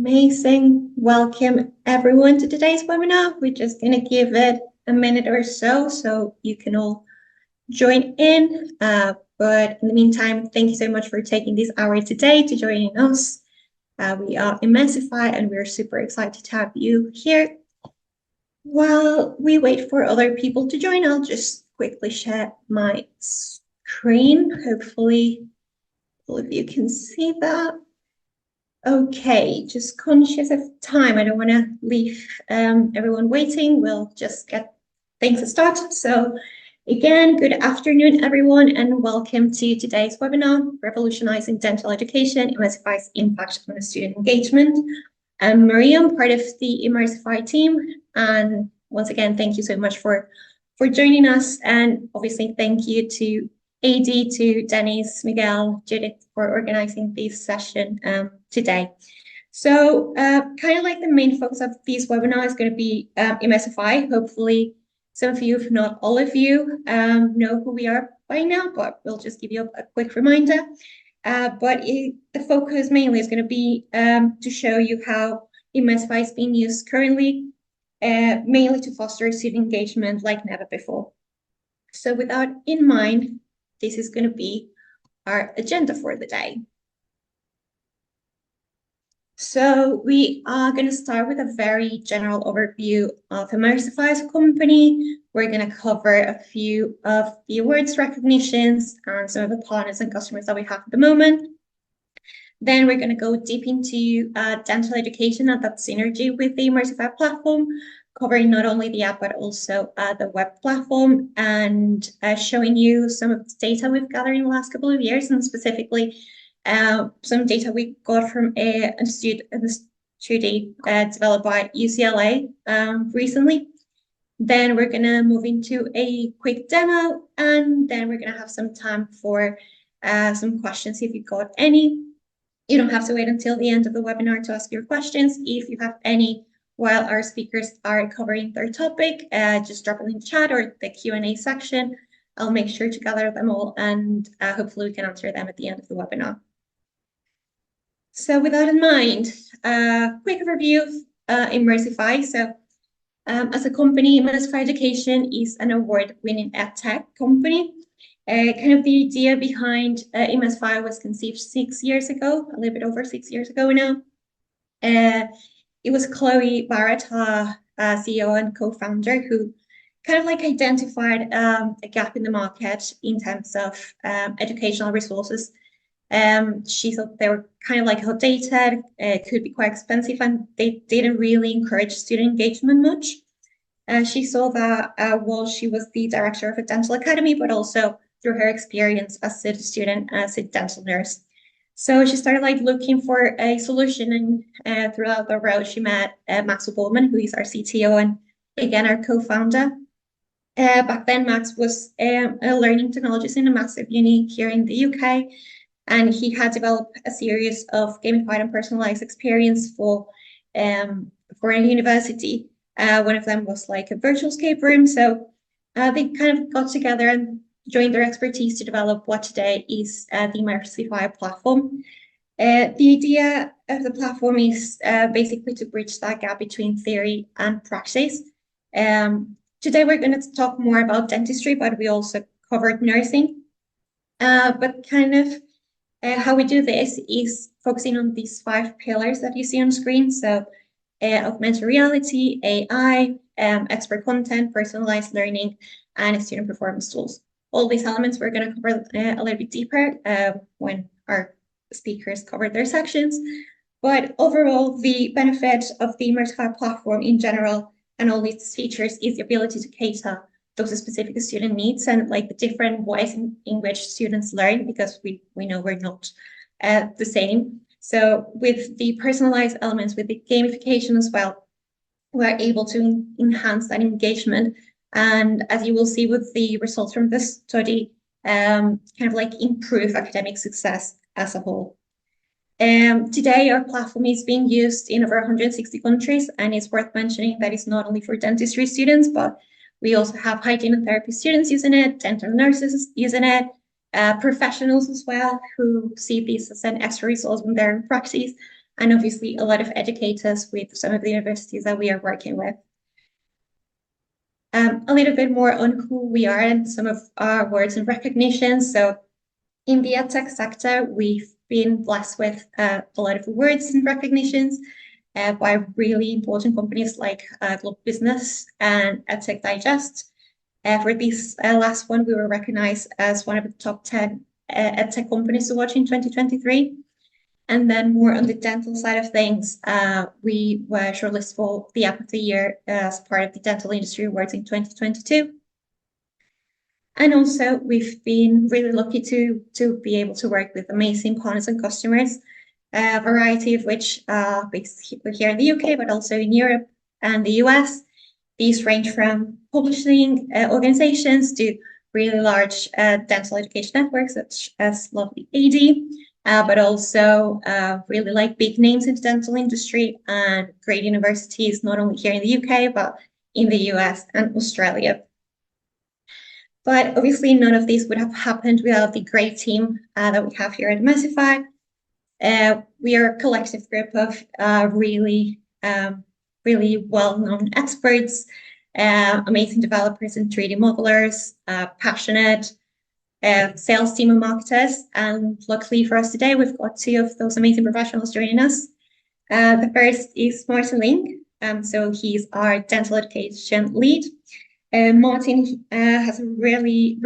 Amazing. Welcome everyone to today's webinar. We're just going to give it a minute or so you can all join in. But in the meantime, thank you so much for taking this hour today to joining us. We are Immersify and we're super excited to have you here. While we wait for other people to join, I'll just quickly share my screen. Hopefully all of you can see that. Okay, just conscious of time. I don't want to leave everyone waiting. We'll just get things started. So again, good afternoon, everyone, and welcome to today's webinar, Revolutionizing Dental Education, Immersify's Impact on Student Engagement. I'm Maria, I'm part of the Immersify team. And once again, thank you so much for joining us. And obviously, thank you to Adee, to Dennis, Miguel, Judith for organizing this session today. So kind of like the main focus of this webinar is going to be Immersify. Hopefully some of you, if not all of you, know who we are by now, but we'll just give you a quick reminder. But the focus mainly is going to be to show you how Immersify is being used currently, mainly to foster student engagement like never before. So with that in mind, this is going to be our agenda for the day. So we are going to start with a very general overview of Immersify as a company. We're going to cover a few of the awards recognitions and some of the partners and customers that we have at the moment. Then we're going to go deep into dental education and that synergy with the Immersify platform, covering not only the app, but also the web platform, and showing you some of the data we've gathered in the last couple of years, and specifically some data we got from a study developed by UCLA recently. Then we're going to move into a quick demo, and then we're going to have some time for some questions if you've got any. You don't have to wait until the end of the webinar to ask your questions. If you have any while our speakers are covering their topic, just drop it in the chat or the Q&A section. I'll make sure to gather them all, and hopefully we can answer them at the end of the webinar. So with that in mind, quick overview of Immersify. So as a company, Immersify Education is an award-winning edtech company. Kind of the idea behind Immersify was conceived 6 years ago, a little bit over 6 years ago now. It was Chloe Barrett, our CEO and co-founder, who kind of like identified a gap in the market in terms of educational resources. She thought they were kind of like outdated, could be quite expensive, and they didn't really encourage student engagement much. She saw that while she was the director of a dental academy, but also through her experience as a student, as a dental nurse. So she started like looking for a solution, and throughout the road, she met Max Bowman, who is our CTO and again, our co-founder. Back then, Max was a learning technologist in a massive uni here in the UK, and he had developed a series of gamified and personalized experience for a university. One of them was like a virtual escape room. So they kind of got together and joined their expertise to develop what today is the Immersify platform. The idea of the platform is basically to bridge that gap between theory and practice. Today we're going to talk more about dentistry, but we also covered nursing. But kind of how we do this is focusing on these 5 pillars that you see on screen. So augmented reality, AI, expert content, personalized learning, and student performance tools. All these elements we're going to cover a little bit deeper when our speakers cover their sections. But overall, the benefit of the Immersify platform in general and all its features is the ability to cater those specific student needs and like the different ways in which students learn, because we know we're not the same. So with the personalized elements, with the gamification as well, we're able to enhance that engagement. And as you will see with the results from this study, kind of like improve academic success as a whole. Today, our platform is being used in over 160 countries, and it's worth mentioning that it's not only for dentistry students, but we also have hygiene and therapy students using it, dental nurses using it, professionals as well, who see this as an extra resource when they're in practice, and obviously a lot of educators with some of the universities that we are working with. A little bit more on who we are and some of our awards and recognitions. So in the edtech sector, we've been blessed with a lot of awards and recognitions by really important companies like Global Business and EdTech Digest. For this last one, we were recognized as one of the top 10 EdTech companies to watch in 2023. And then more on the dental side of things, we were shortlisted for the App of the Year as part of the Dental Industry Awards in 2022. And also, we've been really lucky to be able to work with amazing partners and customers, a variety of which are based here in the UK, but also in Europe and the US. These range from publishing organizations to really large dental education networks, such as lovely Adee, but also really like big names in the dental industry and great universities, not only here in the UK, but in the US and Australia. But obviously, none of this would have happened without the great team that we have here at Immersify. We are a collective group of really well-known experts, amazing developers and 3D modelers, passionate sales team and marketers. And luckily for us today, we've got two of those amazing professionals joining us. The first is Martin Link. So he's our dental education lead. Martin has a really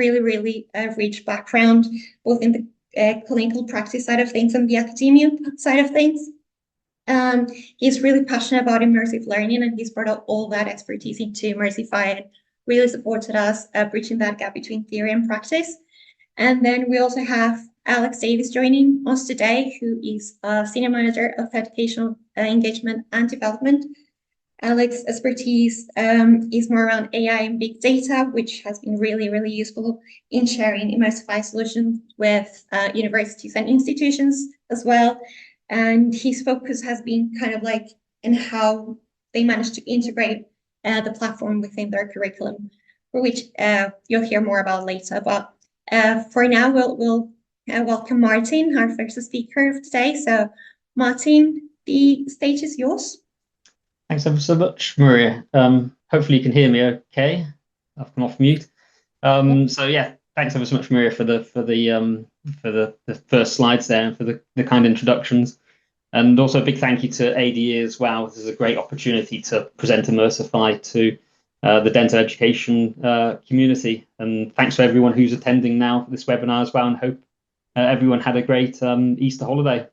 rich background, both in the clinical practice side of things and the academia side of things. He's really passionate about immersive learning, and he's brought up all that expertise into Immersify and really supported us bridging that gap between theory and practice. And then we also have Alex Davis joining us today, who is a Senior Manager of Educational Engagement and Development. Alex's expertise is more around AI and big data, which has been really useful in sharing Immersify solutions with universities and institutions as well. And his focus has been kind of like in how they manage to integrate the platform within their curriculum, for which you'll hear more about later. But for now, we'll welcome Martin, our first speaker of today. So Martin, the stage is yours. Thanks ever so much, Maria. Hopefully you can hear me okay. I've come off mute. So yeah, thanks ever so much, Maria, for the first slides there and for the kind introductions. And also a big thank you to Adee as well. This is a great opportunity to present Immersify to the dental education community. And thanks to everyone who's attending now for this webinar as well, and hope everyone had a great Easter holiday.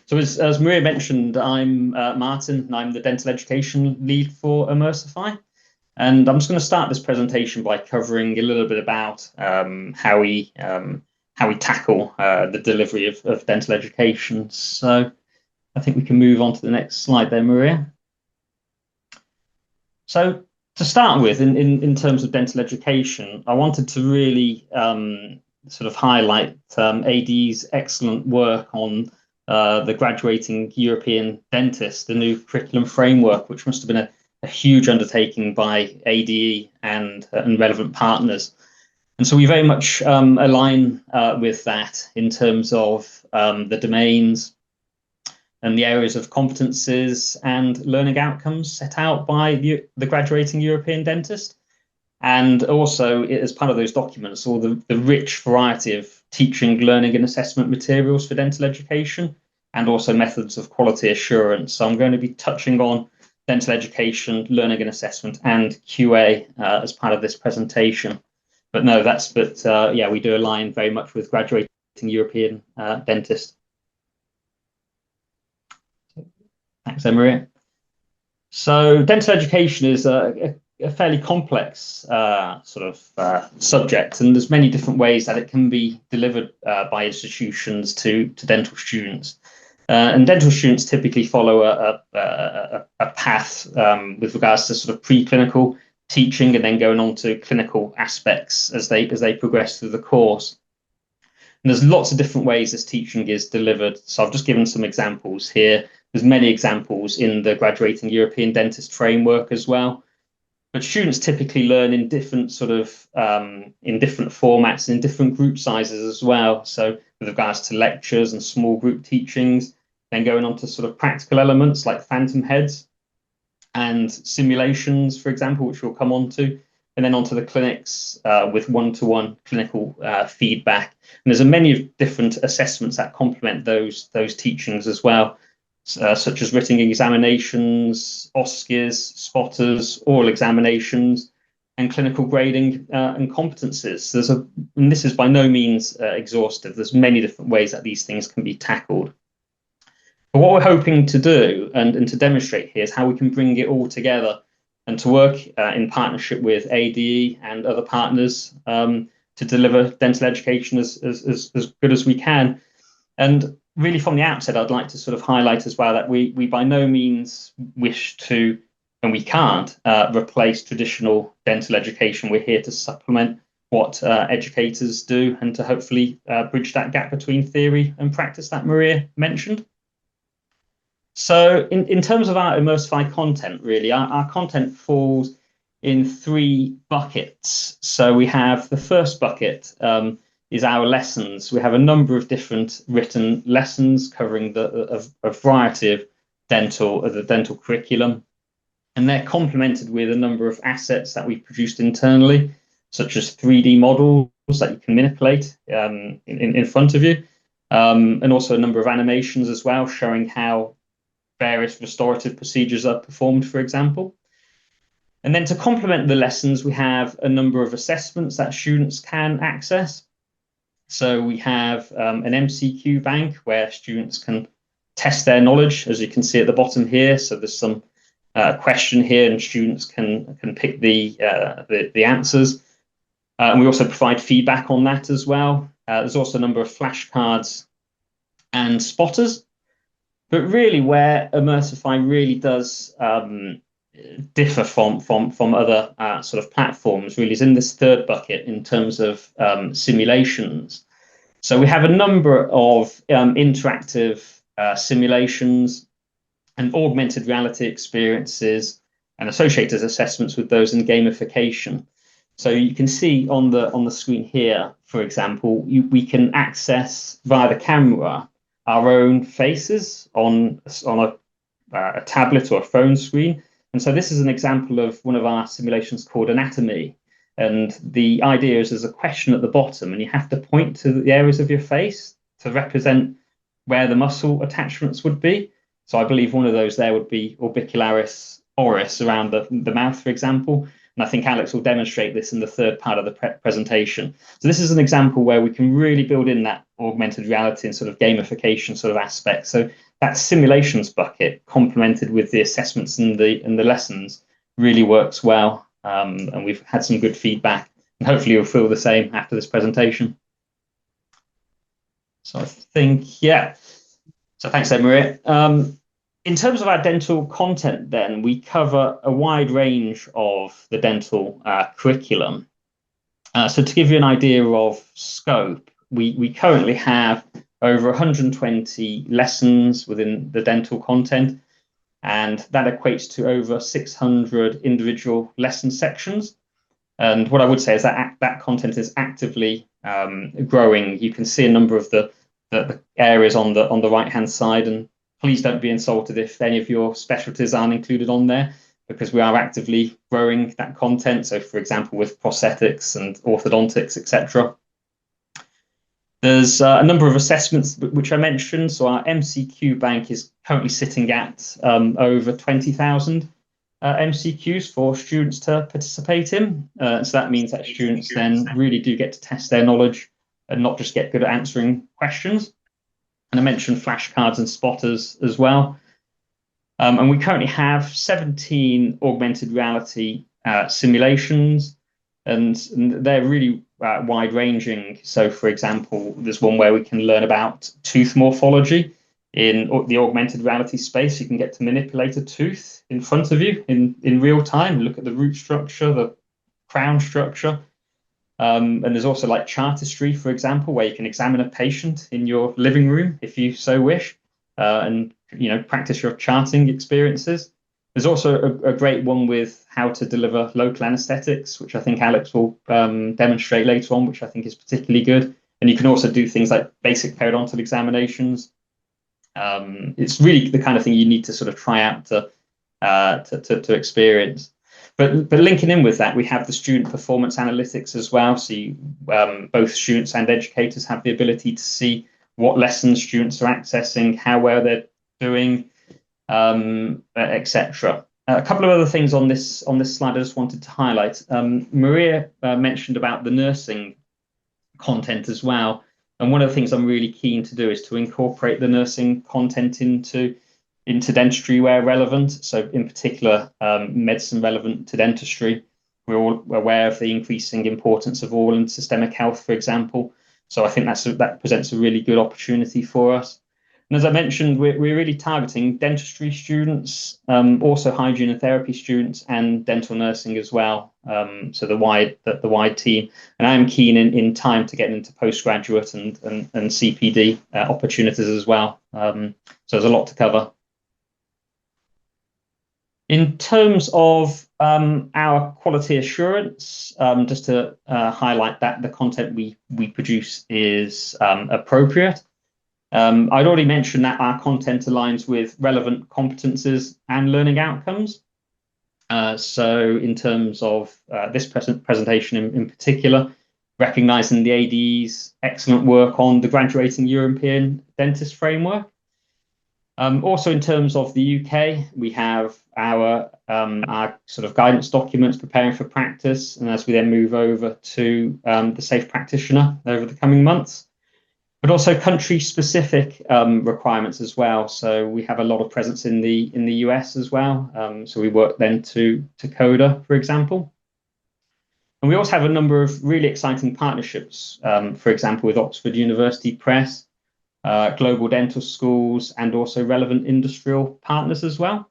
So as Maria mentioned, I'm Martin, and I'm the dental education lead for Immersify. And I'm just going to start this presentation by covering a little bit about how we tackle the delivery of dental education. So I think we can move on to the next slide there, Maria. So to start with, in terms of dental education, I wanted to really sort of highlight Adee's excellent work on the Graduating European Dentist, the new curriculum framework, which must have been a huge undertaking by Adee and relevant partners. And so we very much align with that in terms of the domains and the areas of competences and learning outcomes set out by the Graduating European Dentist. And also, as part of those documents, all the rich variety of teaching, learning and assessment materials for dental education, and also methods of quality assurance. So I'm going to be touching on dental education, learning and assessment, and QA as part of this presentation. But no, yeah, we do align very much with Graduating European Dentist. Thanks, Maria. So dental education is a fairly complex subject, and there's many different ways that it can be delivered by institutions to dental students. And dental students typically follow a path with regards to sort of preclinical teaching and then going on to clinical aspects as they progress through the course. And there's lots of different ways this teaching is delivered. So I've just given some examples here. There's many examples in the Graduating European Dentist framework as well. But students typically learn in different in different formats and in different group sizes as well. So with regards to lectures and small group teachings, then going on to sort of practical elements like phantom heads and simulations, for example, which we'll come on to, and then onto the clinics with one-to-one clinical feedback. And there's a many different assessments that complement those teachings as well, such as written examinations, OSCEs, spotters, oral examinations, and clinical grading and competencies. So and this is by no means exhaustive. There's many different ways that these things can be tackled. But what we're hoping to do and to demonstrate here is how we can bring it all together and to work in partnership with Adee and other partners to deliver dental education as good as we can. And really from the outset, I'd like to sort of highlight as well that we by no means wish to, and we can't, replace traditional dental education. We're here to supplement what educators do and to hopefully bridge that gap between theory and practice that Maria mentioned. So in terms of our Immersify content, really, our content falls in 3 buckets. So we have the first bucket is our lessons. We have a number of different written lessons covering a variety of the dental curriculum. And they're complemented with a number of assets that we've produced internally, such as 3D models that you can manipulate in front of you, and also a number of animations as well, showing how various restorative procedures are performed, for example. And then to complement the lessons, we have a number of assessments that students can access. So we have an MCQ bank where students can test their knowledge, as you can see at the bottom here. So there's some question here, and students can pick the answers. And we also provide feedback on that as well. There's also a number of flashcards and spotters. But really, where Immersify really does differ from other sort of platforms, really, is in this third bucket in terms of simulations. So we have a number of interactive simulations and augmented reality experiences and associated assessments with those in gamification. So you can see on the screen here, for example, we can access via the camera our own faces on a tablet or a phone screen. And so this is an example of one of our simulations called Anatomy. And the idea is there's a question at the bottom, and you have to point to the areas of your face to represent where the muscle attachments would be. So I believe one of those there would be orbicularis oris around the mouth, for example. And I think Alex will demonstrate this in the third part of the presentation. So this is an example where we can really build in that augmented reality and sort of gamification sort of aspect. So that simulations bucket complemented with the assessments and the lessons really works well. And we've had some good feedback. And hopefully you'll feel the same after this presentation. So I think, yeah. So thanks there, Maria. In terms of our dental content, then, we cover a wide range of the dental curriculum. So to give you an idea of scope, we currently have over 120 lessons within the dental content, and that equates to over 600 individual lesson sections. And what I would say is that that content is actively growing. You can see a number of the areas on the right-hand side, and please don't be insulted if any of your specialties aren't included on there, because we are actively growing that content. So, for example, with prosthetics and orthodontics, etc. There's a number of assessments which I mentioned. So our MCQ bank is currently sitting at over 20,000 MCQs for students to participate in. So that means that students then really do get to test their knowledge and not just get good at answering questions. And I mentioned flashcards and spotters as well. And we currently have 17 augmented reality simulations, and they're really wide-ranging. So, for example, there's one where we can learn about tooth morphology in the augmented reality space. You can get to manipulate a tooth in front of you in real time, look at the root structure, the crown structure. And there's also like chartistry, for example, where you can examine a patient in your living room if you so wish, and practice your charting experiences. There's also a great one with how to deliver local anesthetics, which I think Alex will demonstrate later on, which I think is particularly good. And you can also do things like basic periodontal examinations. It's really the kind of thing you need to sort of try out to experience. But linking in with that, we have the student performance analytics as well. So both students and educators have the ability to see what lessons students are accessing, how well they're doing, etc. A couple of other things on this slide I just wanted to highlight. Maria mentioned about the nursing content as well. And one of the things I'm really keen to do is to incorporate the nursing content into dentistry where relevant. So in particular, medicine relevant to dentistry. We're all aware of the increasing importance of oral and systemic health, for example. So I think that presents a really good opportunity for us. And as I mentioned, we're really targeting dentistry students, also hygiene and therapy students, and dental nursing as well. So the wide team. And I am keen in time to get into postgraduate and CPD opportunities as well. So there's a lot to cover. In terms of our quality assurance, just to highlight that the content we produce is appropriate. I'd already mentioned that our content aligns with relevant competences and learning outcomes. So in terms of this presentation in particular, recognising the Adee's excellent work on the Graduating European Dentist Framework. Also in terms of the UK, we have our sort of guidance documents preparing for practice, and as we then move over to the Safe Practitioner over the coming months. But also country-specific requirements as well. So we have a lot of presence in the US as well. So we work then to CODA, for example. And we also have a number of really exciting partnerships, for example, with Oxford University Press, global dental schools, and also relevant industrial partners as well.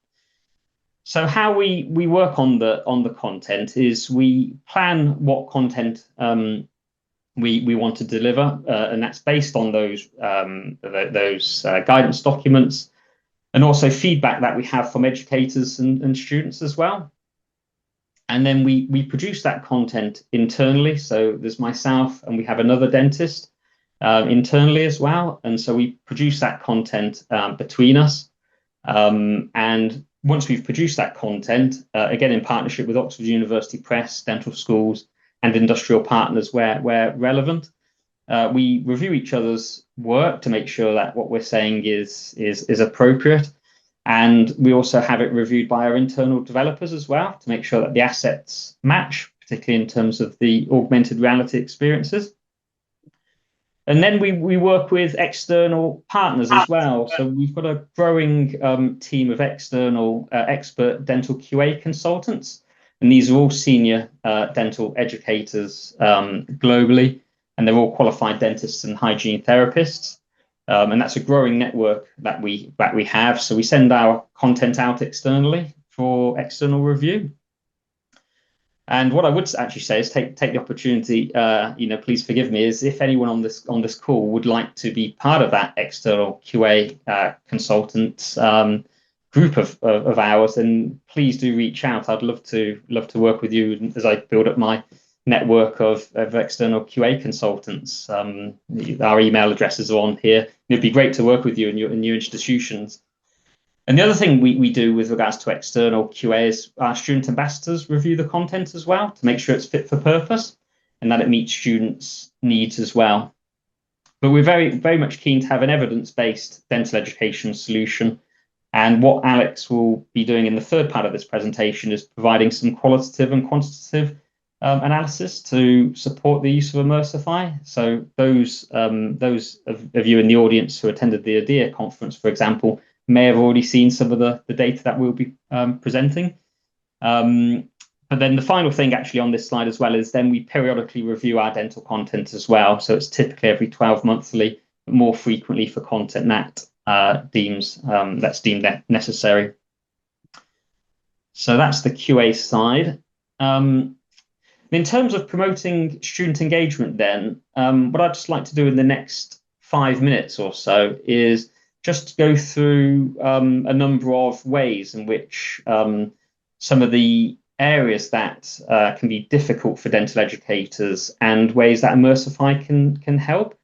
So how we work on the content is we plan what content we want to deliver, and that's based on those guidance documents, and also feedback that we have from educators and students as well. And then we produce that content internally. So there's myself, and we have another dentist internally as well. And so we produce that content between us. And once we've produced that content, again in partnership with Oxford University Press, dental schools, and industrial partners where relevant, we review each other's work to make sure that what we're saying is appropriate. And we also have it reviewed by our internal developers as well to make sure that the assets match, particularly in terms of the augmented reality experiences. And then we work with external partners as well. So we've got a growing team of external expert dental QA consultants. And these are all senior dental educators globally, and they're all qualified dentists and hygiene therapists. And that's a growing network that we have. So we send our content out externally for external review. And what I would actually say is take the opportunity, please forgive me, is if anyone on this call would like to be part of that external QA consultant group of ours, then please do reach out. I'd love to work with you as I build up my network of external QA consultants. Our email addresses are on here. It'd be great to work with you and your institutions. And the other thing we do with regards to external QA is our student ambassadors review the content as well to make sure it's fit for purpose and that it meets students' needs as well. But we're very, very much keen to have an evidence-based dental education solution. And what Alex will be doing in the third part of this presentation is providing some qualitative and quantitative analysis to support the use of Immersify. So those of you in the audience who attended the Adee conference, for example, may have already seen some of the data that we'll be presenting. But then the final thing actually on this slide as well is then we periodically review our dental content as well. So it's typically every 12 monthly, but more frequently for content that's deemed necessary. So that's the QA side. In terms of promoting student engagement then, what I'd just like to do in the next 5 minutes or so is just go through a number of ways in which some of the areas that can be difficult for dental educators and ways that Immersify can help.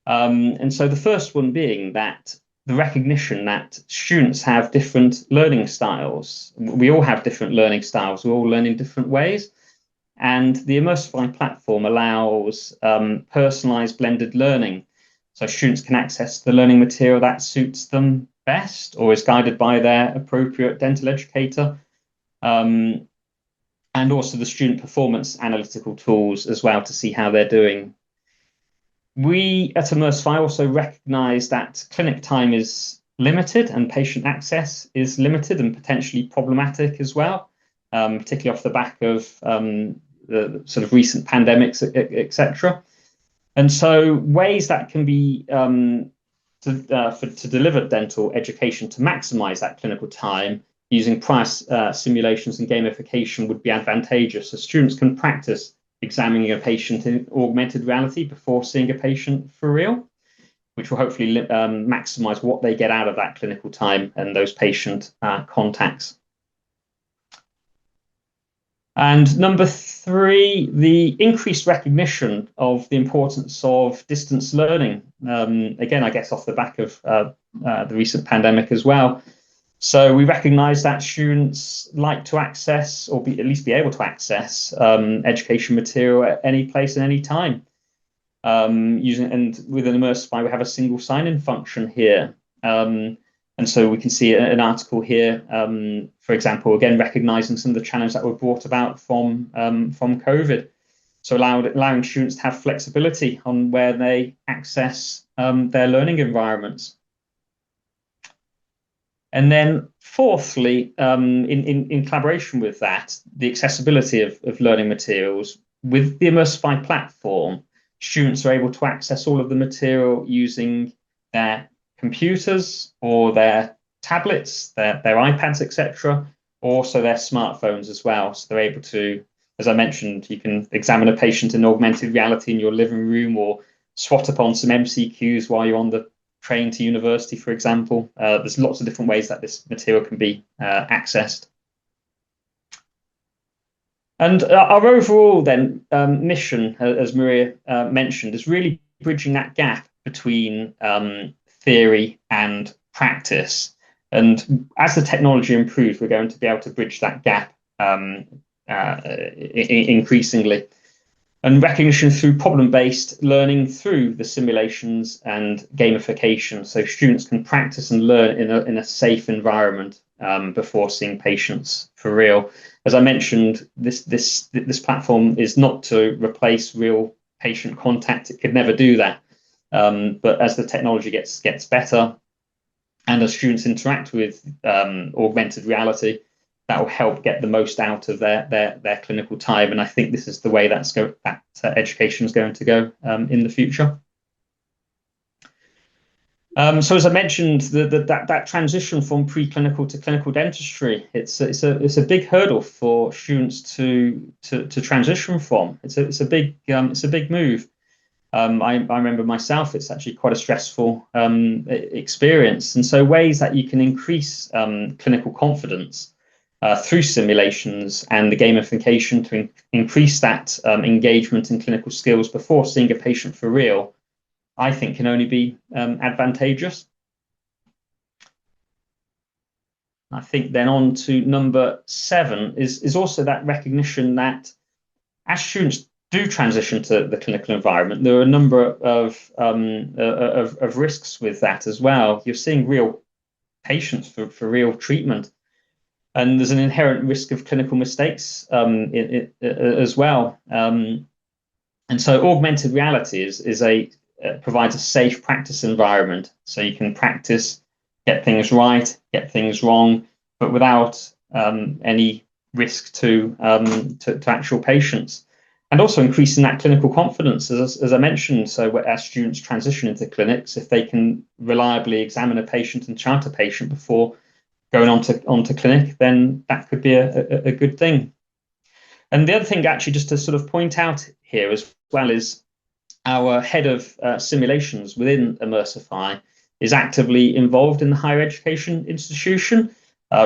And so the first one being that the recognition that students have different learning styles. We all have different learning styles. We all learn in different ways. And the Immersify platform allows personalized blended learning. So students can access the learning material that suits them best or is guided by their appropriate dental educator. And also the student performance analytical tools as well to see how they're doing. We at Immersify also recognize that clinic time is limited and patient access is limited and potentially problematic as well, particularly off the back of the sort of recent pandemics, etc. And so ways that can be to deliver dental education to maximize that clinical time using price simulations and gamification would be advantageous. So students can practice examining a patient in augmented reality before seeing a patient for real, which will hopefully maximize what they get out of that clinical time and those patient contacts. And number 3, the increased recognition of the importance of distance learning. Again, I guess off the back of the recent pandemic as well. So we recognize that students like to access or at least be able to access education material at any place and any time. And within Immersify, we have a single sign-in function here. And so we can see an article here, for example, again, recognizing some of the challenges that were brought about from COVID. So allowing students to have flexibility on where they access their learning environments. And then fourthly, in collaboration with that, the accessibility of learning materials. With the Immersify platform, students are able to access all of the material using their computers or their tablets, their iPads, etc., also their smartphones as well. So they're able to, as I mentioned, you can examine a patient in augmented reality in your living room or swat upon some MCQs while you're on the train to university, for example. There's lots of different ways that this material can be accessed. And our overall then mission, as Maria mentioned, is really bridging that gap between theory and practice. And as the technology improves, we're going to be able to bridge that gap increasingly. And recognition through problem-based learning through the simulations and gamification, so students can practice and learn in a safe environment before seeing patients for real. As I mentioned, this platform is not to replace real patient contact. It could never do that. But as the technology gets better, and as students interact with augmented reality, that will help get the most out of their clinical time. And I think this is the way that education is going to go in the future. So as I mentioned, that transition from preclinical to clinical dentistry, it's a big hurdle for students to transition from. It's a big move. I remember myself, it's actually quite a stressful experience. And so ways that you can increase clinical confidence through simulations and the gamification to increase that engagement and clinical skills before seeing a patient for real, I think can only be advantageous. I think then on to number 7 is also that recognition that as students do transition to the clinical environment, there are a number of risks with that as well. You're seeing real patients for real treatment. And there's an inherent risk of clinical mistakes as well. And so augmented reality provides a safe practice environment. So you can practice, get things right, get things wrong, but without any risk to actual patients. And also increasing that clinical confidence, as I mentioned. So as students transition into clinics, if they can reliably examine a patient and chart a patient before going onto clinic, then that could be a good thing. And the other thing, actually, just to sort of point out here as well, is our head of simulations within Immersify is actively involved in the higher education institution,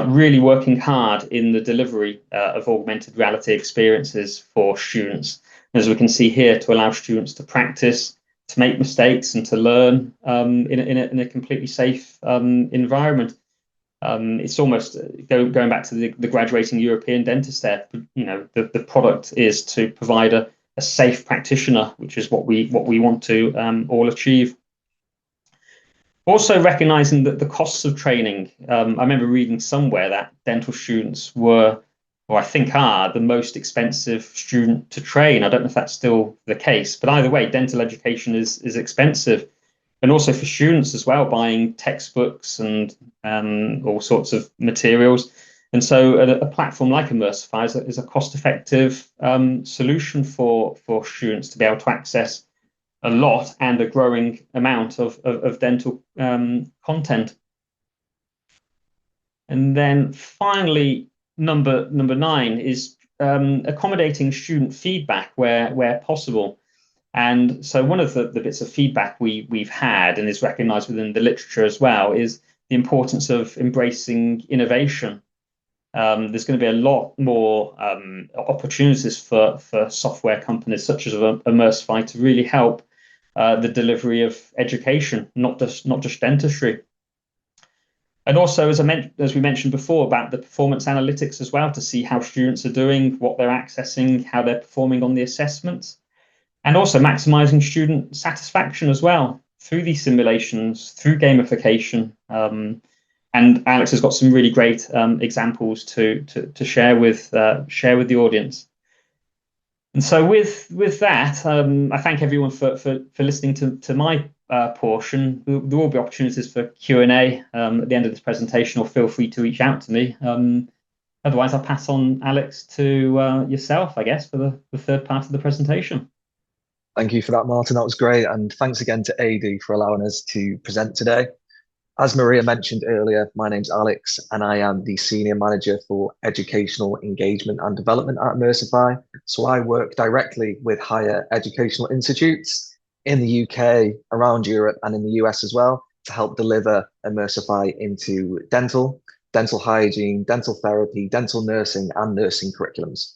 really working hard in the delivery of augmented reality experiences for students. As we can see here, to allow students to practice to make mistakes and to learn in a completely safe environment. It's almost going back to the graduating European dentist there. The product is to provide a safe practitioner, which is what we want to all achieve. Also recognizing that the costs of training. I remember reading somewhere that dental students were, or I think are, the most expensive student to train. I don't know if that's still the case, but either way, dental education is expensive. And also for students as well, buying textbooks and all sorts of materials. And so a platform like Immersify is a cost-effective solution for students to be able to access a lot and a growing amount of dental content. And then finally, number 9 is accommodating student feedback where possible. And so one of the bits of feedback we've had and is recognized within the literature as well is the importance of embracing innovation. There's going to be a lot more opportunities for software companies such as Immersify to really help the delivery of education, not just dentistry. And also, as we mentioned before, about the performance analytics as well, to see how students are doing, what they're accessing, how they're performing on the assessments. And also maximizing student satisfaction as well through these simulations, through gamification. And Alex has got some really great examples to share with the audience. And so with that, I thank everyone for listening to my portion. There will be opportunities for Q&A at the end of this presentation, or feel free to reach out to me. Otherwise, I'll pass on, Alex, to yourself, I guess, for the third part of the presentation. Thank you for that, Martin. That was great. And thanks again to Adee for allowing us to present today. As Maria mentioned earlier, my name's Alex, and I am the Senior Manager for Educational Engagement and Development at Immersify. So I work directly with higher educational institutes in the UK, around Europe, and in the US as well, to help deliver Immersify into dental hygiene, dental therapy, dental nursing, and nursing curriculums.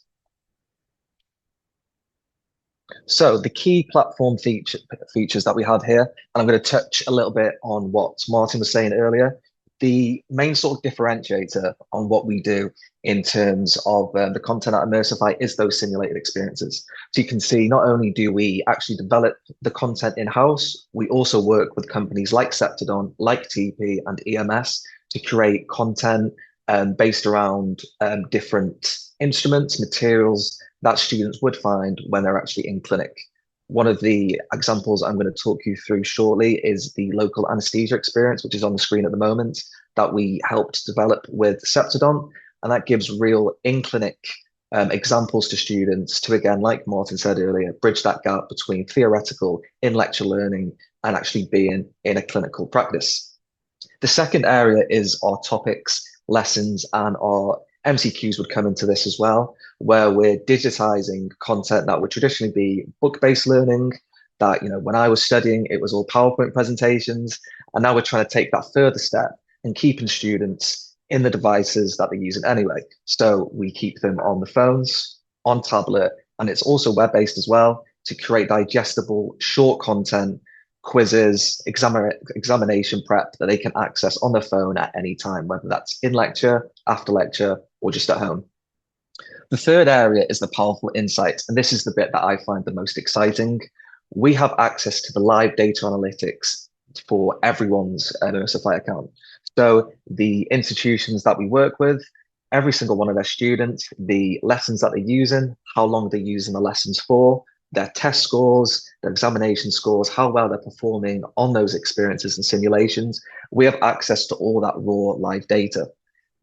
So the key platform features that we have here, and I'm going to touch a little bit on what Martin was saying earlier. The main sort of differentiator on what we do in terms of the content at Immersify is those simulated experiences. So you can see, not only do we actually develop the content in-house, we also work with companies like Septodon, like TP and EMS to create content based around different instruments, materials that students would find when they're actually in clinic. One of the examples I'm going to talk you through shortly is the local anesthesia experience, which is on the screen at the moment, that we helped develop with Septodon. And that gives real in-clinic examples to students to, again, like Martin said earlier, bridge that gap between theoretical in-lecture learning and actually being in a clinical practice. The second area is our topics, lessons, and our MCQs would come into this as well, where we're digitizing content that would traditionally be book-based learning, that, when I was studying, it was all PowerPoint presentations. And now we're trying to take that further step and keeping students in the devices that they're using anyway. So we keep them on the phones, on tablet, and it's also web-based as well, to create digestible, short content, quizzes, examination prep that they can access on their phone at any time, whether that's in lecture, after lecture, or just at home. The third area is the powerful insights, and this is the bit that I find the most exciting. We have access to the live data analytics for everyone's Immersify account. So the institutions that we work with, every single one of their students, the lessons that they're using, how long they're using the lessons for, their test scores, their examination scores, how well they're performing on those experiences and simulations. We have access to all that raw live data.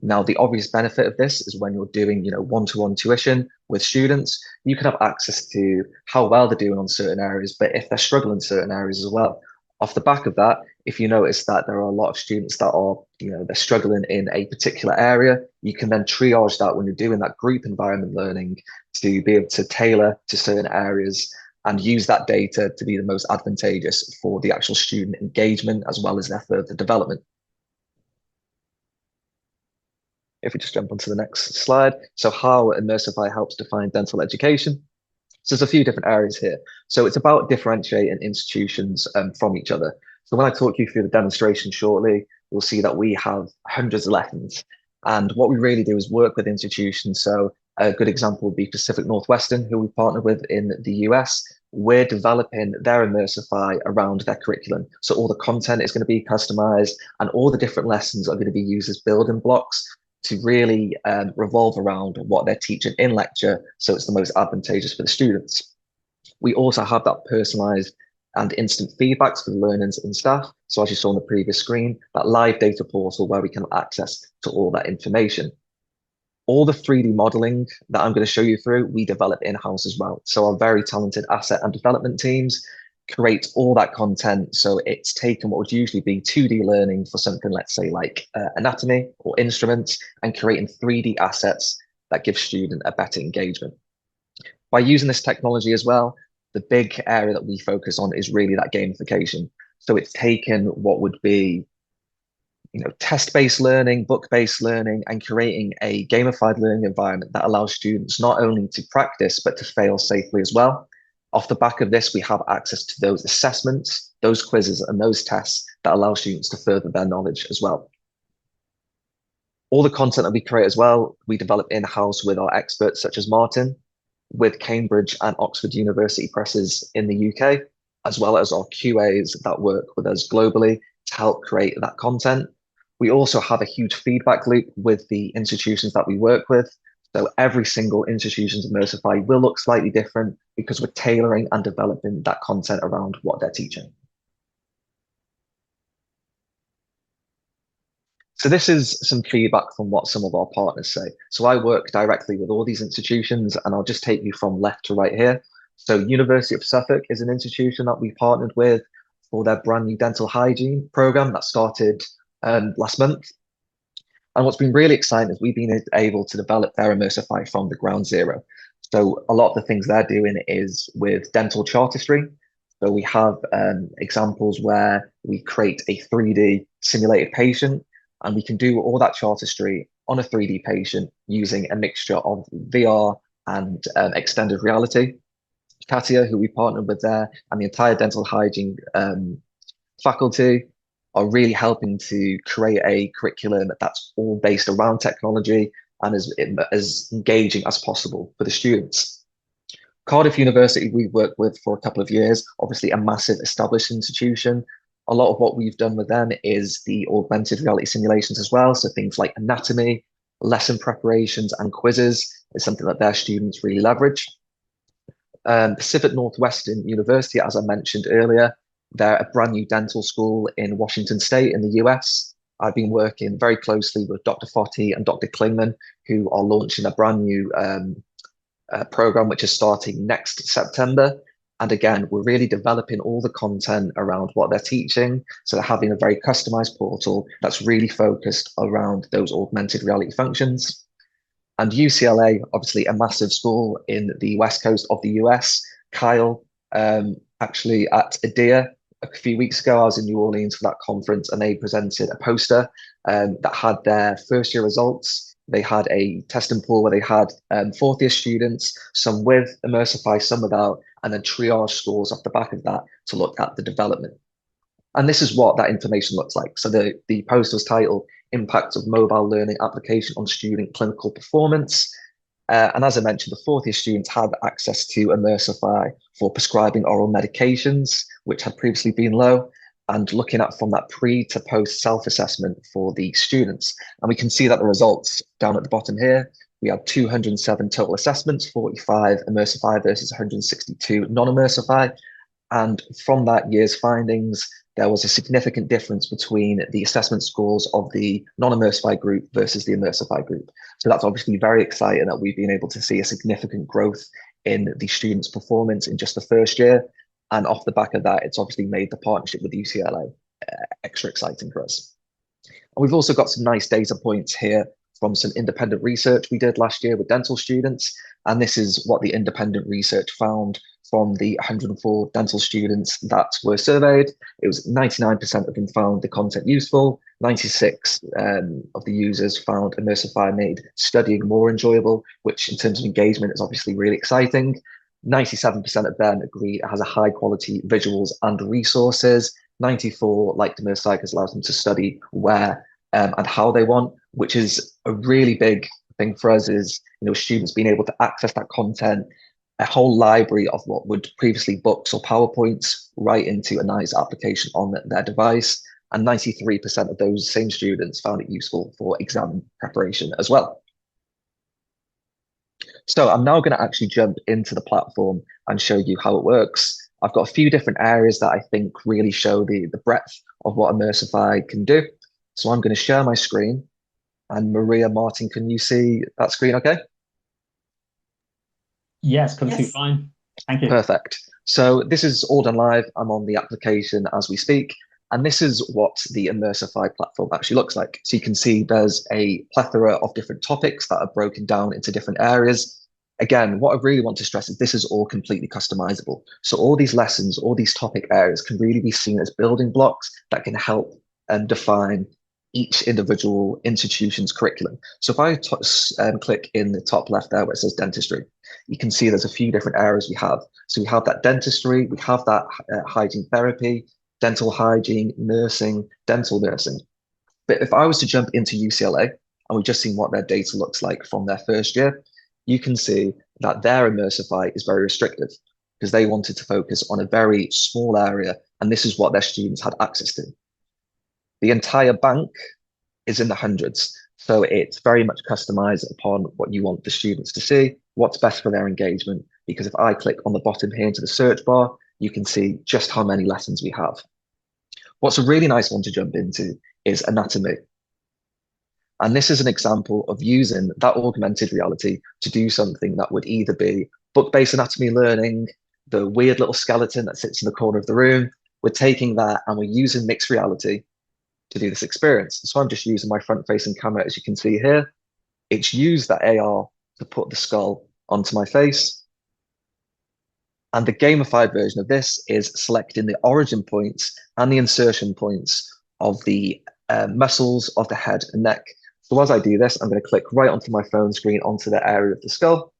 Now, the obvious benefit of this is when you're doing, one-to-one tuition with students, you can have access to how well they're doing on certain areas, but if they're struggling in certain areas as well. Off the back of that, if you notice that there are a lot of students that are, they're struggling in a particular area, you can then triage that when you're doing that group environment learning to be able to tailor to certain areas and use that data to be the most advantageous for the actual student engagement as well as their further development. If we just jump onto the next slide. So how Immersify helps define dental education. So there's a few different areas here. So it's about differentiating institutions from each other. So when I talk you through the demonstration shortly, you'll see that we have hundreds of lessons. And what we really do is work with institutions. So a good example would be Pacific Northwestern, who we partner with in the US. We're developing their Immersify around their curriculum. So all the content is going to be customized and all the different lessons are going to be used as building blocks to really revolve around what they're teaching in lecture. So it's the most advantageous for the students. We also have that personalized and instant feedbacks for the learners and staff. So as you saw on the previous screen, that live data portal where we can have access to all that information. All the 3D modeling that I'm going to show you through, we develop in-house as well. So our very talented asset and development teams create all that content. So it's taken what would usually be 2D learning for something, let's say like anatomy or instruments, and creating 3D assets that give student a better engagement. By using this technology as well, the big area that we focus on is really that gamification. So it's taken what would be test-based learning, book-based learning, and creating a gamified learning environment that allows students not only to practice, but to fail safely as well. Off the back of this, we have access to those assessments, those quizzes, and those tests that allow students to further their knowledge as well. All the content that we create as well, we develop in-house with our experts such as Martin, with Cambridge and Oxford University presses in the UK, as well as our QAs that work with us globally to help create that content. We also have a huge feedback loop with the institutions that we work with. So every single institution's Immersify will look slightly different because we're tailoring and developing that content around what they're teaching. So this is some feedback from what some of our partners say. So I work directly with all these institutions, and I'll just take you from left to right here. So University of Suffolk is an institution that we partnered with for their brand new dental hygiene program that started last month. And what's been really exciting is we've been able to develop their Immersify from the ground zero. So a lot of the things they're doing is with dental chartistry. So we have examples where we create a 3D simulated patient, and we can do all that chartistry on a 3D patient using a mixture of VR and extended reality. Katia, who we partnered with there, and the entire dental hygiene faculty are really helping to create a curriculum that's all based around technology and as engaging as possible for the students. Cardiff University, we worked with for a couple of years, obviously a massive established institution. A lot of what we've done with them is the augmented reality simulations as well. So things like anatomy, lesson preparations, and quizzes is something that their students really leverage. Pacific Northwestern University, as I mentioned earlier, they're a brand new dental school in Washington State in the US. I've been working very closely with Dr. Foti and Dr. Klingman, who are launching a brand new program, which is starting next September. And again, we're really developing all the content around what they're teaching. So they're having a very customized portal that's really focused around those augmented reality functions. And UCLA, obviously a massive school in the West Coast of the US. Kyle, actually at Adee a few weeks ago, I was in New Orleans for that conference, and they presented a poster that had their first year results. They had a testing pool where they had fourth year students, some with Immersify, some without, and then triage scores off the back of that to look at the development. And this is what that information looks like. So the post was titled Impact of Mobile Learning Application on Student Clinical Performance. And as I mentioned, the fourth year students had access to Immersify for prescribing oral medications, which had previously been low, and looking at from that pre to post self-assessment for the students. And we can see that the results down at the bottom here, we had 207 total assessments, 45 Immersify versus 162 non-Immersify. And from that year's findings, there was a significant difference between the assessment scores of the non-Immersify group versus the Immersify group. So that's obviously very exciting that we've been able to see a significant growth in the students' performance in just the first year. And off the back of that, it's obviously made the partnership with UCLA extra exciting for us. And we've also got some nice data points here from some independent research we did last year with dental students. And this is what the independent research found from the 104 dental students that were surveyed. It was 99% of them found the content useful. 96 of the users found Immersify made studying more enjoyable, which in terms of engagement is obviously really exciting. 97% of them agree it has a high quality visuals and resources. 94 like Immersify because it allows them to study where and how they want, which is a really big thing for us is, students being able to access that content, a whole library of what would previously books or PowerPoints right into a nice application on their device. And 93% of those same students found it useful for exam preparation as well. So I'm now going to actually jump into the platform and show you how it works. I've got a few different areas that I think really show the breadth of what Immersify can do. So I'm going to share my screen. And Maria, Martin, can you see that screen okay? Yes, come through fine. Thank you. Perfect. So this is all done live. I'm on the application as we speak. And this is what the Immersify platform actually looks like. So you can see there's a plethora of different topics that are broken down into different areas. Again, what I really want to stress is this is all completely customizable. So all these lessons, all these topic areas can really be seen as building blocks that can help and define each individual institution's curriculum. So if I click in the top left there where it says dentistry, you can see there's a few different areas we have. So we have that dentistry, we have that hygiene therapy, dental hygiene, nursing, dental nursing. But if I was to jump into UCLA and we've just seen what their data looks like from their first year, you can see that their Immersify is very restrictive because they wanted to focus on a very small area, and this is what their students had access to. The entire bank is in the hundreds, so it's very much customized upon what you want the students to see, what's best for their engagement, because if I click on the bottom here into the search bar, you can see just how many lessons we have. What's a really nice one to jump into is anatomy. And this is an example of using that augmented reality to do something that would either be book-based anatomy learning, the weird little skeleton that sits in the corner of the room. We're taking that and we're using mixed reality to do this experience. So I'm just using my front-facing camera, as you can see here. It's used that AR to put the skull onto my face. And the gamified version of this is selecting the origin points and the insertion points of the muscles of the head and neck. So as I do this, I'm going to click right onto my phone screen, onto the area of the skull.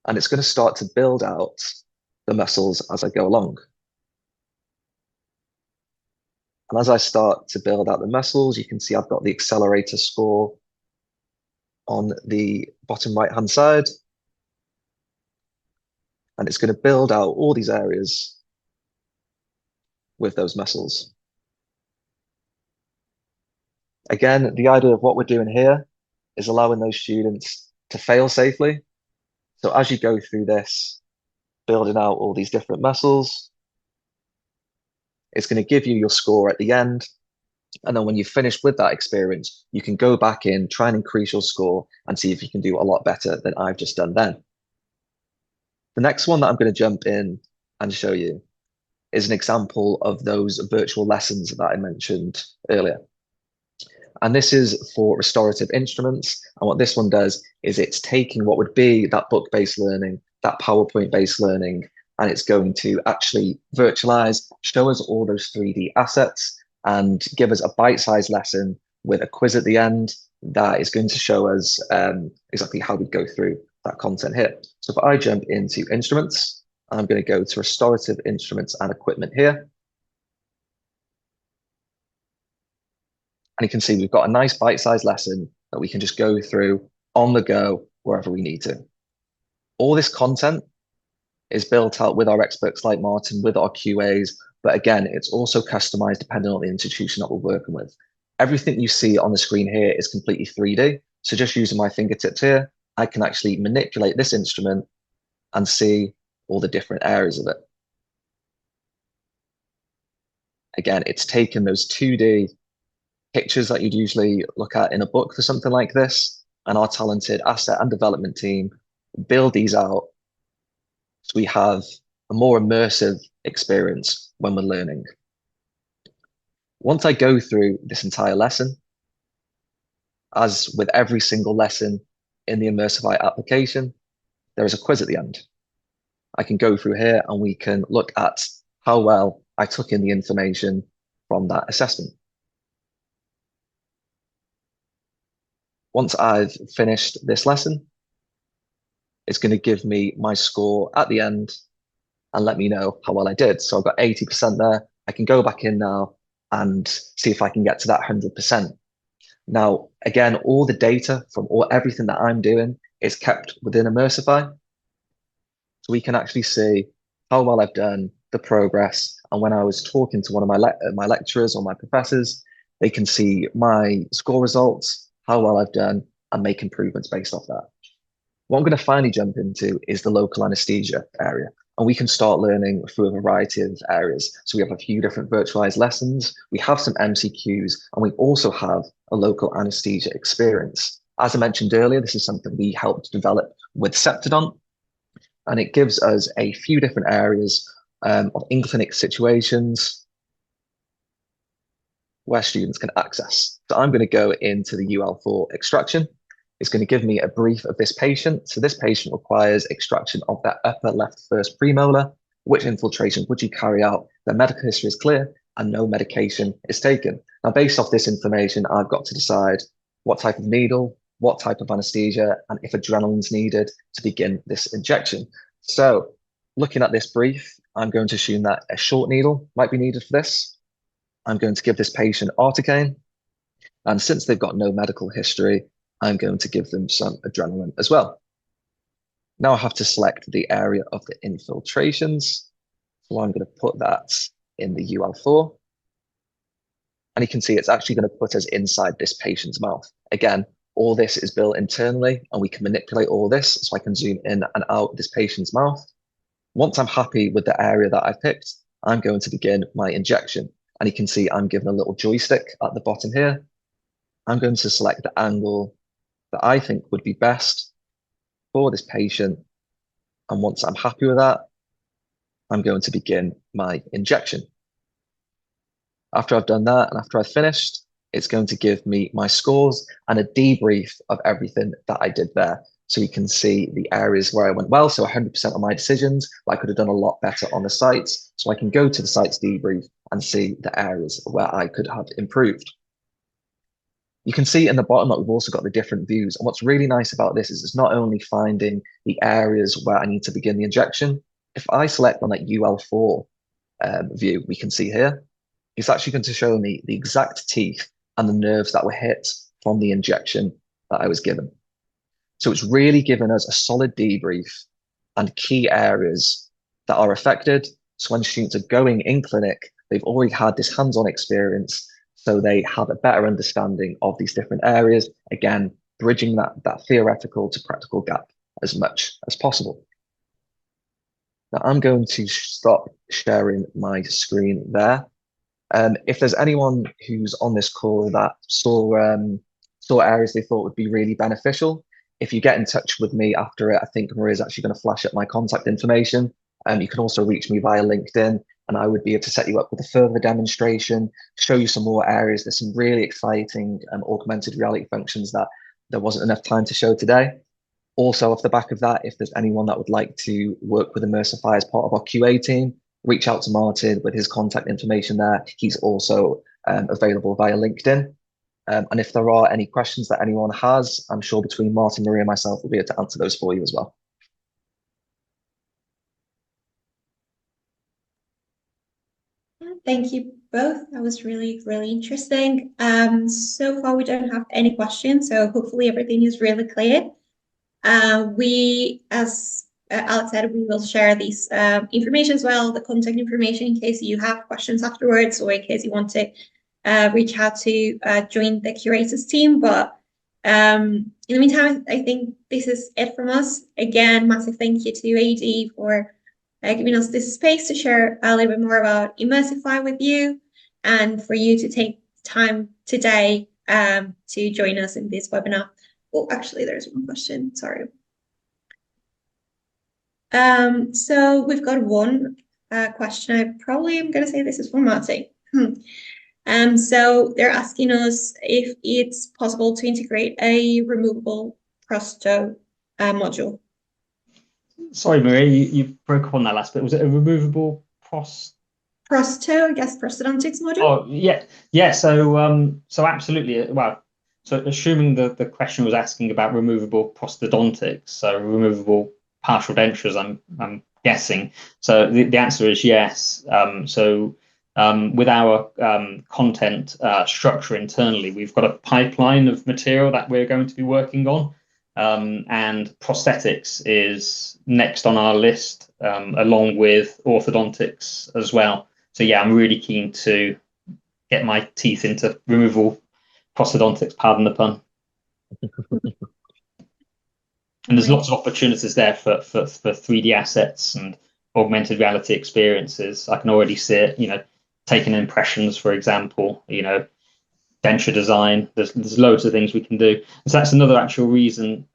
And it's going to start to build out the muscles as I go along. And as I start to build out the muscles, you can see I've got the accelerator score on the bottom right-hand side. And it's going to build out all these areas with those muscles. Again, the idea of what we're doing here is allowing those students to fail safely. So as you go through this, building out all these different muscles, it's going to give you your score at the end. And then when you've finished with that experience, you can go back in, try and increase your score and see if you can do a lot better than I've just done then. The next one that I'm going to jump in and show you is an example of those virtual lessons that I mentioned earlier. And this is for restorative instruments. And what this one does is it's taking what would be that book-based learning, that PowerPoint-based learning, and it's going to actually virtualize, show us all those 3D assets, and give us a bite-sized lesson with a quiz at the end that is going to show us exactly how we go through that content here. So if I jump into instruments, I'm going to go to restorative instruments and equipment here. And you can see we've got a nice bite-sized lesson that we can just go through on the go wherever we need to. All this content is built out with our experts like Martin, with our QAs, but again, it's also customized depending on the institution that we're working with. Everything you see on the screen here is completely 3D. So just using my fingertips here, I can actually manipulate this instrument and see all the different areas of it. Again, it's taken those 2D pictures that you'd usually look at in a book for something like this, and our talented asset and development team build these out so we have a more immersive experience when we're learning. Once I go through this entire lesson, as with every single lesson in the Immersify application, there is a quiz at the end. I can go through here and we can look at how well I took in the information from that assessment. Once I've finished this lesson, It's going to give me my score at the end and let me know how well I did. So I've got 80% there. I can go back in now and see if I can get to that 100%. Now, again, all the data from everything that I'm doing is kept within Immersify. So we can actually see how well I've done, the progress. And when I was talking to one of my lecturers or my professors, they can see my score results, how well I've done, and make improvements based off that. What I'm going to finally jump into is the local anesthesia area. And we can start learning through a variety of areas. So we have a few different virtualized lessons, we have some MCQs, and we also have a local anesthesia experience. As I mentioned earlier, this is something we helped develop with Septidon, and it gives us a few different areas of in-clinic situations where students can access. So I'm going to go into the UL4 extraction. It's going to give me a brief of this patient. So this patient requires extraction of that upper left first premolar. Which infiltration would you carry out? Their medical history is clear and no medication is taken. Now, based off this information, I've got to decide what type of needle, what type of anesthesia, and if adrenaline's needed to begin this injection. So looking at this brief, I'm going to assume that a short needle might be needed for this. I'm going to give this patient articaine. And since they've got no medical history, I'm going to give them some adrenaline as well. Now I have to select the area of the infiltrations. So I'm going to put that in the UL4. And you can see it's actually going to put us inside this patient's mouth. Again, all this is built internally and we can manipulate all this. So I can zoom in and out this patient's mouth. Once I'm happy with the area that I've picked, I'm going to begin my injection. And you can see I'm given a little joystick at the bottom here. I'm going to select the angle that I think would be best for this patient. And once I'm happy with that, I'm going to begin my injection. After I've done that and after I've finished, it's going to give me my scores and a debrief of everything that I did there. So you can see the areas where I went well. So 100% of my decisions, I could have done a lot better on the sites. So I can go to the sites debrief and see the areas where I could have improved. You can see in the bottom that we've also got the different views. And what's really nice about this is it's not only finding the areas where I need to begin the injection. If I select on that UL4 view, we can see here, it's actually going to show me the exact teeth and the nerves that were hit from the injection that I was given. So it's really given us a solid debrief and key areas that are affected. So when students are going in clinic, they've already had this hands-on experience, so they have a better understanding of these different areas. Again, bridging that theoretical to practical gap as much as possible. Now I'm going to stop sharing my screen there. If there's anyone who's on this call that saw areas they thought would be really beneficial, if you get in touch with me after it, I think Maria's actually going to flash up my contact information. You can also reach me via LinkedIn, and I would be able to set you up with a further demonstration, show you some more areas. There's some really exciting augmented reality functions that there wasn't enough time to show today. Also, off the back of that, if there's anyone that would like to work with Immersify as part of our QA team, reach out to Martin with his contact information there. He's also available via LinkedIn. And if there are any questions that anyone has, I'm sure between Martin, Maria, and myself, we'll be able to answer those for you as well. Thank you both. That was really, really interesting. So far, we don't have any questions, so hopefully everything is really clear. As Alex said, we will share these information as well, the contact information, in case you have questions afterwards or in case you want to reach out to join the curators team. But in the meantime, I think this is it from us. Again, massive thank you to Adee for giving us this space to share a little bit more about Immersify with you, and for you to take time today to join us in this webinar. Oh, actually, there's one question. Sorry. So we've got one question. I probably am going to say this is from Martin. So they're asking us if it's possible to integrate a removable prosto module. Sorry, Maria, you broke up on that last bit. Was it a removable prosto, I guess, prosthodontics module? Oh, yeah. So absolutely. Well, So assuming that the question was asking about removable prosthodontics, so removable partial dentures, I'm guessing. So the answer is yes. With our content structure internally, we've got a pipeline of material that we're going to be working on. And prosthetics is next on our list, along with orthodontics as well. So yeah, I'm really keen to get my teeth into removable prosthodontics, pardon the pun. And there's lots of opportunities there for 3D assets and augmented reality experiences. I can already see it, taking impressions, for example, denture design. There's loads of things we can do. And so that's another actual reason,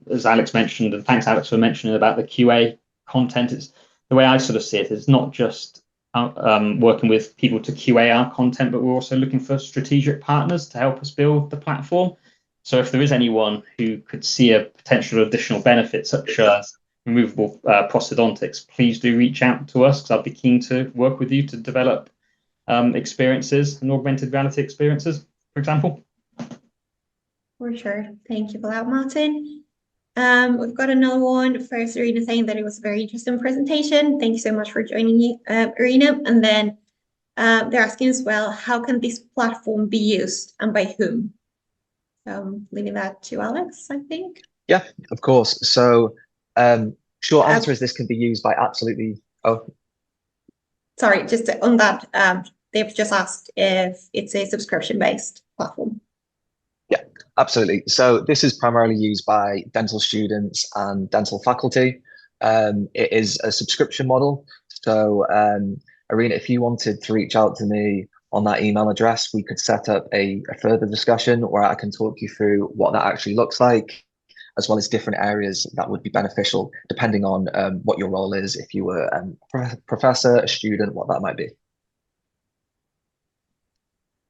as Alex mentioned, and thanks, Alex, for mentioning about the QA content. It's the way I sort of see it is not just working with people to QA our content, but we're also looking for strategic partners to help us build the platform. So if there is anyone who could see a potential additional benefit, such as removable prosthodontics, please do reach out to us, because I'd be keen to work with you to develop experiences and augmented reality experiences, for example. For sure. Thank you for that, Martin. We've got another one. First, Irina saying that it was a very interesting presentation. Thank you so much for joining me, Irina. And then they're asking as well, how can this platform be used and by whom? Leaving that to Alex, I think. Yeah, of course. So short answer is this can be used by absolutely. Oh, sorry, just on that, they've just asked if it's a subscription-based platform. Yeah, absolutely. So this is primarily used by dental students and dental faculty. It is a subscription model. So Irina, if you wanted to reach out to me on that email address, we could set up a further discussion where I can talk you through what that actually looks like, as well as different areas that would be beneficial, depending on what your role is, if you were a professor, a student, what that might be.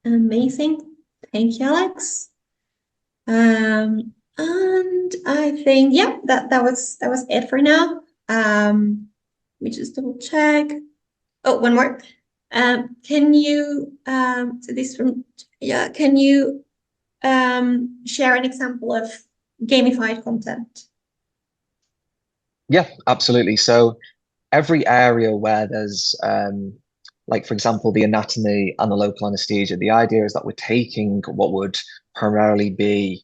Amazing. Thank you, Alex. And I think, yeah, that was it for now. Let me just double check. Oh, one more. Can you so this from can you share an example of gamified content? Yeah, absolutely. So every area where there's like, for example, the anatomy and the local anesthesia, the idea is that we're taking what would primarily be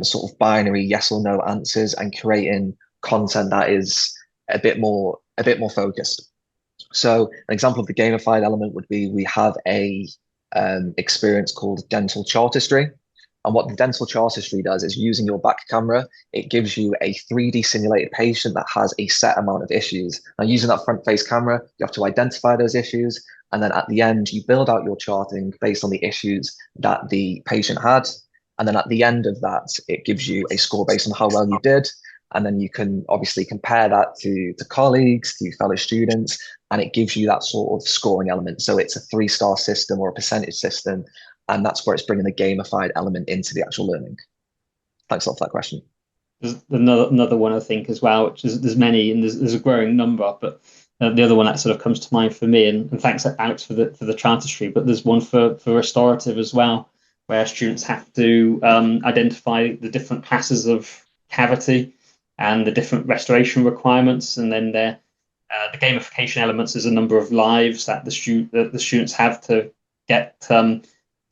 sort of binary yes or no answers and creating content that is a bit more focused. So an example of the gamified element would be we have a experience called dental chartistry. And what the dental chartistry does is, using your back camera, it gives you a 3D simulated patient that has a set amount of issues. Now, using that front face camera, you have to identify those issues. And then at the end, you build out your charting based on the issues that the patient had. And then at the end of that, it gives you a score based on how well you did. And then you can obviously compare that to colleagues, to fellow students, and it gives you that sort of scoring element. So it's a 3-star system or a percentage system. And that's where it's bringing the gamified element into the actual learning. Thanks a lot for that question. There's another one, I think, as well, which is there's many, and there's a growing number, but the other one that sort of comes to mind for me, and thanks, Alex, for the chartistry, but there's one for restorative as well, where students have to identify the different classes of cavity and the different restoration requirements, and then the gamification elements is a number of lives that the students have to get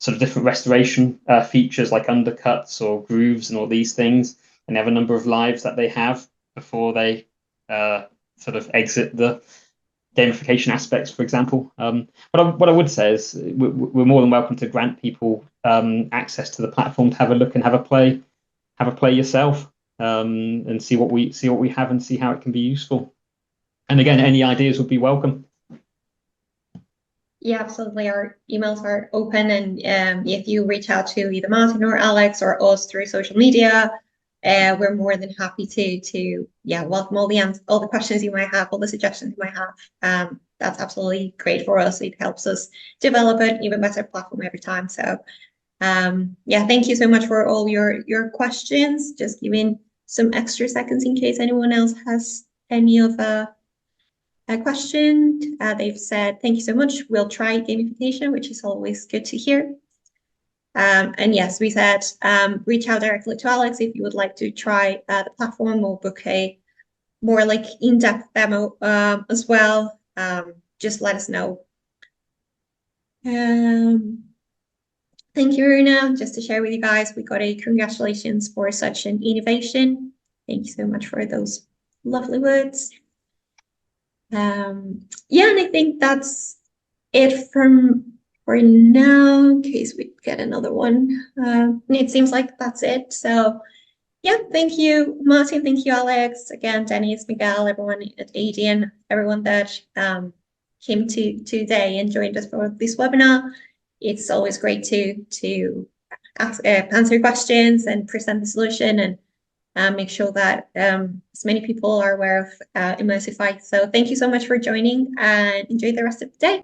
sort of different restoration features like undercuts or grooves and all these things, and they have a number of lives that they have before they sort of exit the gamification aspects, for example. What I would say is we're more than welcome to grant people access to the platform to have a look and have a play yourself, and see what we have and see how it can be useful. And again, any ideas would be welcome. Yeah, absolutely. Our emails are open, and if you reach out to either Martin or Alex or us through social media, we're more than happy to welcome all the questions you might have, all the suggestions you might have. That's absolutely great for us. It helps us develop an even better platform every time. So thank you so much for all your questions. Just giving some extra seconds in case anyone else has any of a question. They've said, thank you so much. We'll try gamification, which is always good to hear. And yes, we said reach out directly to Alex if you would like to try the platform or book a more like in-depth demo as well. Just let us know. Thank you, Runa. Just to share with you guys, we got a congratulations for such an innovation. Thank you so much for those lovely words. Yeah, and I think that's it for now, in case we get another one. It seems like that's it. So yeah, thank you, Martin. Thank you, Alex. Again, Dennis, Miguel, everyone at Adee, and everyone that came to today and joined us for this webinar. It's always great to answer questions and present the solution and make sure that as many people are aware of Immersify. So thank you so much for joining and enjoy the rest of the day.